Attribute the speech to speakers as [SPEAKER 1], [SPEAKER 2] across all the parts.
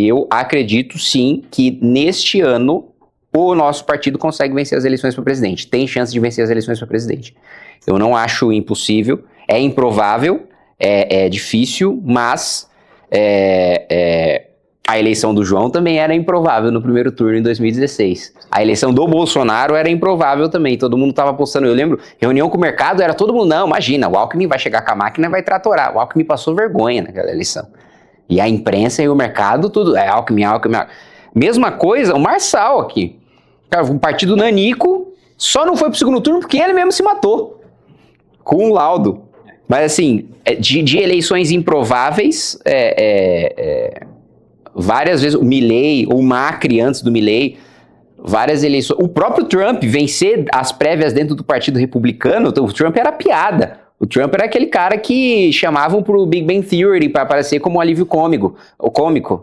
[SPEAKER 1] eu acredito sim que neste ano o nosso partido consegue vencer as eleições para presidente. Tem chance de vencer as eleições para presidente. Eu não acho impossível, é improvável, é difícil, mas a eleição do João também era improvável no primeiro turno em 2016. A eleição do Bolsonaro era improvável também, todo mundo estava apostando. Eu lembro, reunião com o mercado, era todo mundo, não, imagina, o Alckmin vai chegar com a máquina e vai tratorar. O Alckmin passou vergonha naquela eleição. E a imprensa e o mercado, tudo, Alckmin. Mesma coisa, o Marçal aqui. Cara, o partido nanico só não foi pro segundo turno porque ele mesmo se matou. Com um laudo. Mas assim, de eleições improváveis, várias vezes, o Milei, o Macri antes do Milei, várias eleições. O próprio Trump vencer as prévias dentro do Partido Republicano, o Trump era piada. O Trump era aquele cara que chamavam pro Big Bang Theory para aparecer como um alívio cômico,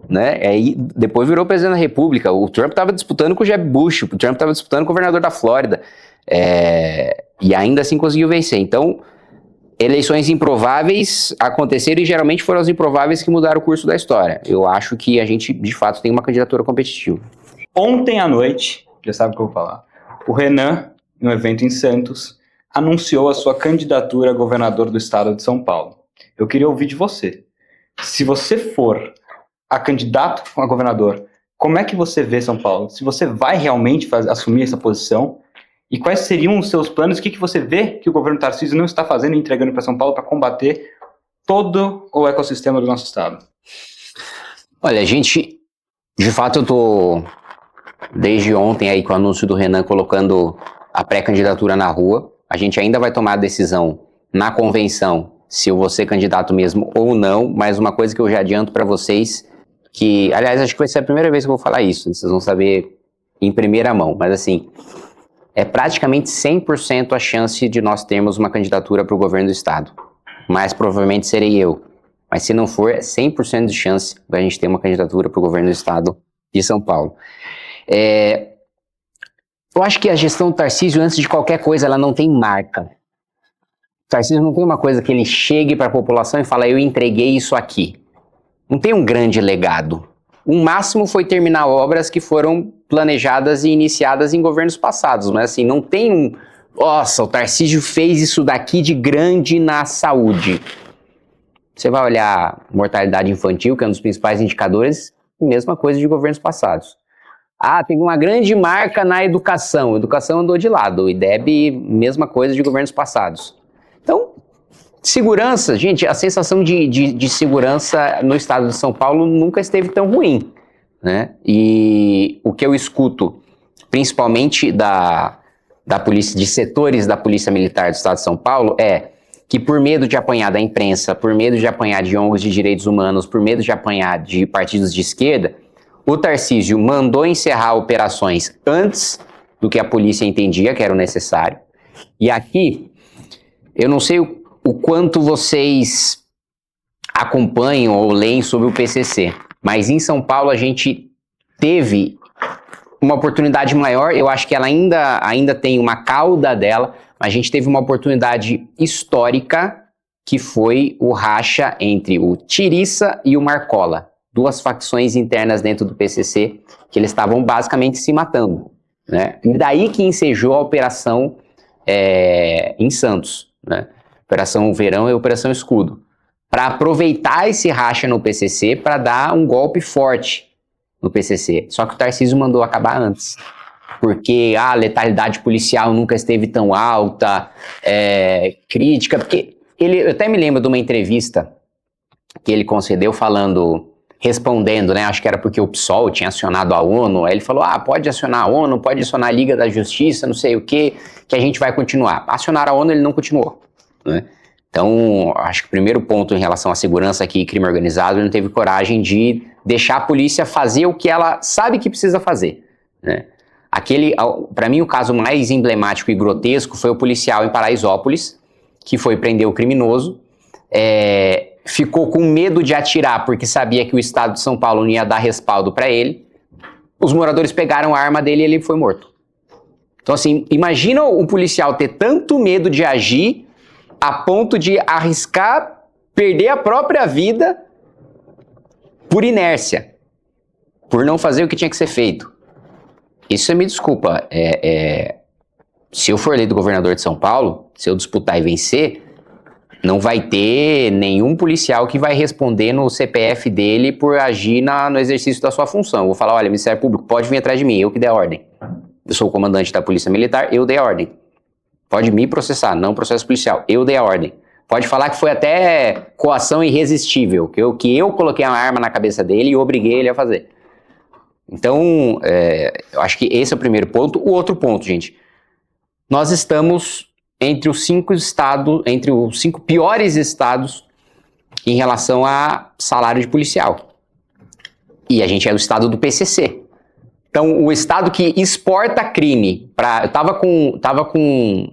[SPEAKER 1] né? Aí depois virou presidente da República. O Trump estava disputando com o Jeb Bush, o Trump estava disputando com o governador da Flórida. E ainda assim conseguiu vencer. Então, eleições improváveis aconteceram e geralmente foram as improváveis que mudaram o curso da história. Eu acho que a gente, de fato, tem uma candidatura competitiva.
[SPEAKER 2] Ontem à noite, já sabe o que eu vou falar, o Renan, em um evento em Santos, anunciou a sua candidatura a governador do estado de São Paulo. Eu queria ouvir de você. Se você for a candidato a governador, como é que você vê São Paulo? Se você vai realmente assumir essa posição? E quais seriam os seus planos? O que você vê que o governo Tarcísio não está fazendo e entregando para São Paulo para combater todo o ecossistema do nosso estado?
[SPEAKER 1] Olha, de fato, eu tô desde ontem aí com o anúncio do Renan colocando a pré-candidatura na rua. A gente ainda vai tomar a decisão na convenção se eu vou ser candidato mesmo ou não, mas uma coisa que eu já adianto para vocês, que, aliás, acho que vai ser a primeira vez que eu vou falar isso, vocês vão saber em primeira mão, mas assim, é praticamente 100% a chance de nós termos uma candidatura para o governo do estado. Mas provavelmente serei eu. Mas se não for, é 100% de chance da gente ter uma candidatura para o governo do estado de São Paulo. Eu acho que a gestão do Tarcísio, antes de qualquer coisa, ela não tem marca. O Tarcísio não tem uma coisa que ele chegue para a população e fala, eu entreguei isso aqui. Não tem um grande legado. O máximo foi terminar obras que foram planejadas e iniciadas em governos passados, mas assim, não tem nossa, o Tarcísio fez isso daqui de grande na saúde. Você vai olhar mortalidade infantil, que é um dos principais indicadores, mesma coisa de governos passados. Tem uma grande marca na educação. A educação andou de lado. O IDEB, mesma coisa de governos passados. Então, segurança, gente, a sensação de segurança no estado de São Paulo nunca esteve tão ruim, né? E o que eu escuto, principalmente da polícia, de setores da Polícia Militar do estado de São Paulo, é que por medo de apanhar da imprensa, por medo de apanhar de ONGs de direitos humanos, por medo de apanhar de partidos de esquerda, o Tarcísio mandou encerrar operações antes do que a polícia entendia que era o necessário. E aqui, eu não sei o quanto vocês acompanham ou leem sobre o PCC, mas em São Paulo a gente teve uma oportunidade maior, eu acho que ela ainda tem uma cauda dela, mas a gente teve uma oportunidade histórica que foi o racha entre o Tiriça e o Marcola. Duas facções internas dentro do PCC, que eles estavam basicamente se matando, né? E daí que ensejou a operação em Santos, né? Operação Verão e Operação Escudo, para aproveitar esse racha no PCC para dar um golpe forte no PCC. Só que o Tarcísio mandou acabar antes, porque a letalidade policial nunca esteve tão alta, crítica, porque eu até me lembro de uma entrevista que ele concedeu respondendo, né, acho que era porque o PSOL tinha acionado a ONU, aí ele falou, pode acionar a ONU, pode acionar a Liga da Justiça, não sei o que a gente vai continuar. Acionar a ONU, ele não continuou, né? Então, acho que o primeiro ponto em relação à segurança aqui e crime organizado, ele não teve coragem de deixar a polícia fazer o que ela sabe que precisa fazer, né? Para mim, o caso mais emblemático e grotesco foi o policial em Paraisópolis, que foi prender o criminoso, ficou com medo de atirar porque sabia que o estado de São Paulo não ia dar respaldo para ele. Os moradores pegaram a arma dele e ele foi morto. Então assim, imagina o policial ter tanto medo de agir a ponto de arriscar perder a própria vida por inércia. por não fazer o que tinha que ser feito. Isso me desculpa, se eu for eleito governador de São Paulo, se eu disputar e vencer, não vai ter nenhum policial que vai responder no CPF dele por agir no exercício da sua função. Eu vou falar, olha, Ministério Público, pode vir atrás de mim, eu que dei a ordem. Eu sou o comandante da Polícia Militar, eu dei a ordem. Pode me processar, não processo policial, eu dei a ordem. Pode falar que foi até coação irresistível, que eu coloquei uma arma na cabeça dele e obriguei ele a fazer. Então, eu acho que esse é o primeiro ponto. O outro ponto, gente, nós estamos entre os 5 estados, entre os 5 piores estados em relação a salário de policial. E a gente é o estado do PCC. Então, o estado que exporta crime, eu tava com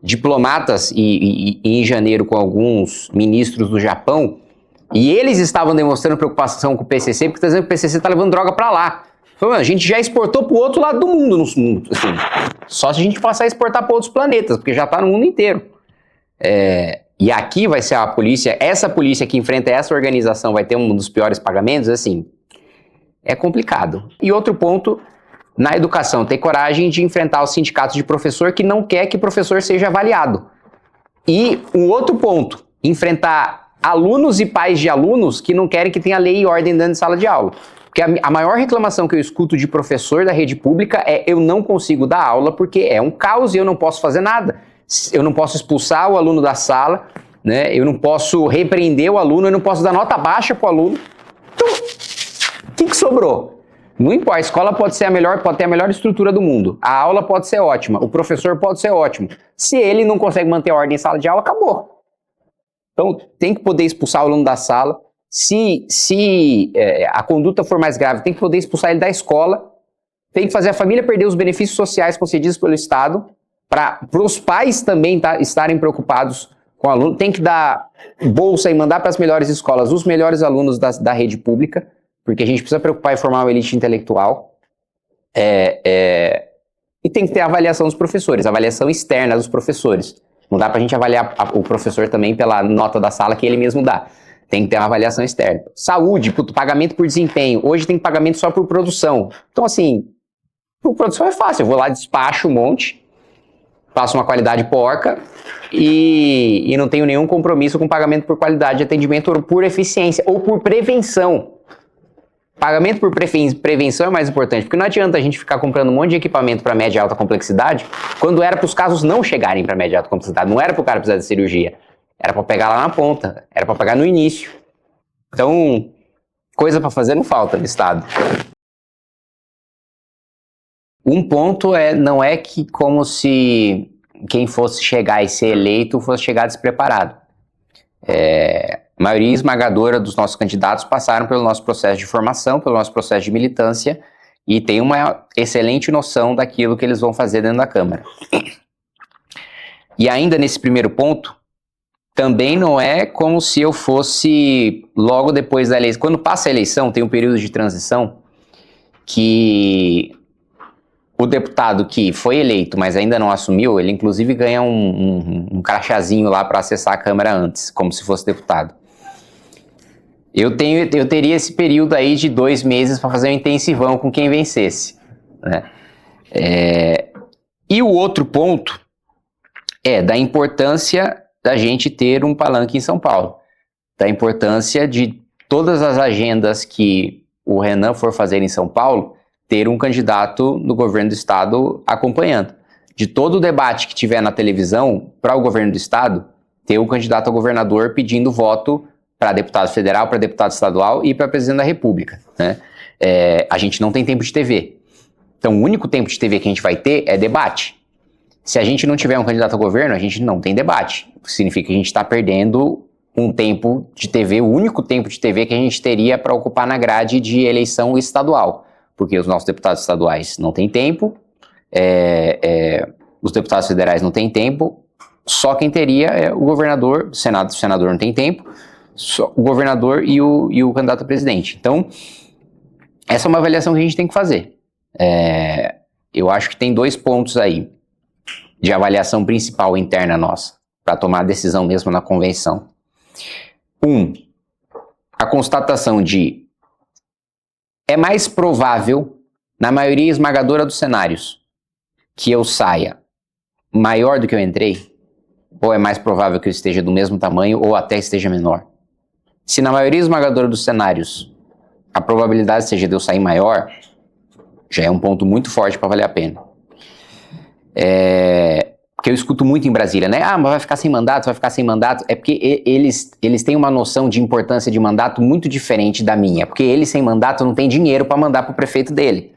[SPEAKER 1] diplomatas e em janeiro com alguns ministros do Japão, e eles estavam demonstrando preocupação com o PCC, porque o PCC está levando droga para lá. Então, a gente já exportou para o outro lado do mundo, assim, só se a gente passar a exportar para outros planetas, porque já está no mundo inteiro. E aqui vai ser a polícia, essa polícia que enfrenta essa organização vai ter um dos piores pagamentos, assim, é complicado. E outro ponto, na educação, ter coragem de enfrentar os sindicatos de professor que não quer que professor seja avaliado. E um outro ponto, enfrentar alunos e pais de alunos que não querem que tenha lei e ordem dentro de sala de aula. Porque a maior reclamação que eu escuto de professor da rede pública é eu não consigo dar aula porque é um caos e eu não posso fazer nada. Eu não posso expulsar o aluno da sala, né? Eu não posso repreender o aluno, eu não posso dar nota baixa para o aluno. Então, o que sobrou? Não importa, a escola pode ter a melhor estrutura do mundo, a aula pode ser ótima, o professor pode ser ótimo. Se ele não consegue manter a ordem em sala de aula, acabou. Então, tem que poder expulsar o aluno da sala. Se a conduta for mais grave, tem que poder expulsar ele da escola. Tem que fazer a família perder os benefícios sociais concedidos pelo Estado, para os pais também estarem preocupados com o aluno. Tem que dar bolsa e mandar para as melhores escolas os melhores alunos da rede pública, porque a gente precisa preocupar em formar uma elite intelectual. E tem que ter a avaliação dos professores, avaliação externa dos professores. Não dá pra gente avaliar o professor também pela nota da sala que ele mesmo dá. Tem que ter uma avaliação externa. Saúde, pagamento por desempenho. Hoje tem pagamento só por produção. Então, assim, por produção é fácil. Eu vou lá, despacho um monte, faço uma qualidade porca e não tenho nenhum compromisso com pagamento por qualidade de atendimento ou por eficiência ou por prevenção. Pagamento por prevenção é mais importante, porque não adianta a gente ficar comprando um monte de equipamento para média e alta complexidade, quando era para os casos não chegarem para média e alta complexidade, não era para o cara precisar de cirurgia, era para pegar lá na ponta, era para pegar no início. Então, coisa para fazer não falta no Estado. Um ponto não é que como se quem fosse chegar e ser eleito fosse chegar despreparado. A maioria esmagadora dos nossos candidatos passaram pelo nosso processo de formação, pelo nosso processo de militância e tem uma excelente noção daquilo que eles vão fazer dentro da Câmara. E ainda nesse primeiro ponto, também não é como se eu fosse logo depois da eleição. Quando passa a eleição, tem um período de transição que o deputado que foi eleito, mas ainda não assumiu, ele inclusive ganha um crachazinho lá para acessar a Câmara antes, como se fosse deputado. Eu teria esse período aí de 2 meses para fazer um intensivão com quem vencesse, né? E o outro ponto é da importância da gente ter um palanque em São Paulo, da importância de todas as agendas que o Renan for fazer em São Paulo, ter um candidato do governo do estado acompanhando. De todo o debate que tiver na televisão para o governo do estado, ter um candidato a governador pedindo voto para deputado federal, para deputado estadual e para presidente da República, né? A gente não tem tempo de TV. Então, o único tempo de TV que a gente vai ter é debate. Se a gente não tiver um candidato a governo, a gente não tem debate. Significa que a gente está perdendo um tempo de TV, o único tempo de TV que a gente teria para ocupar na grade de eleição estadual. Porque os nossos deputados estaduais não têm tempo, os deputados federais não têm tempo, só quem teria é o governador, o senador não tem tempo, só o governador e o candidato a presidente. Então, essa é uma avaliação que a gente tem que fazer. Eu acho que tem 2 pontos aí de avaliação principal interna nossa, para tomar a decisão mesmo na convenção. A constatação de É mais provável, na maioria esmagadora dos cenários, que eu saia maior do que eu entrei? Ou é mais provável que eu esteja do mesmo tamanho ou até esteja menor? Se na maioria esmagadora dos cenários a probabilidade seja de eu sair maior, já é um ponto muito forte para valer a pena. Porque eu escuto muito em Brasília, né? Ah, mas vai ficar sem mandato, vai ficar sem mandato. É porque eles têm uma noção de importância de mandato muito diferente da minha. Porque ele sem mandato não tem dinheiro para mandar pro prefeito dele.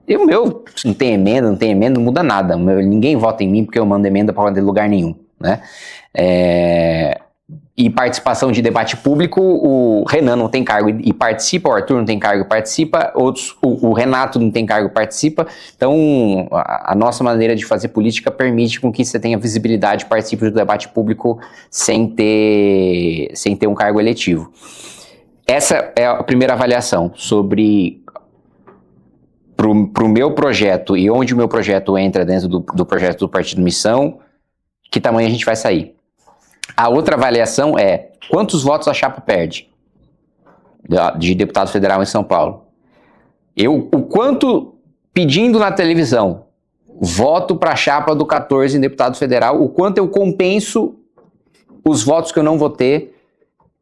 [SPEAKER 1] E o meu, não tem emenda, não muda nada. Ninguém vota em mim porque eu mando emenda para lugar nenhum, né? E participação de debate público, o Renan não tem cargo e participa, o Arthur não tem cargo e participa, o Renato não tem cargo e participa. Então, a nossa maneira de fazer política permite com que você tenha visibilidade e participe do debate público sem ter um cargo eletivo. Essa é a primeira avaliação sobre pro meu projeto e onde o meu projeto entra dentro do projeto do Partido Missão, que tamanho a gente vai sair. A outra avaliação é quantos votos a chapa perde de deputado federal em São Paulo. O quanto, pedindo na televisão, voto para a chapa do 14 em deputado federal, o quanto eu compenso os votos que eu não vou ter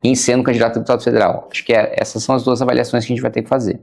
[SPEAKER 1] em sendo candidato a deputado federal. Acho que essas são as duas avaliações que a gente vai ter que fazer.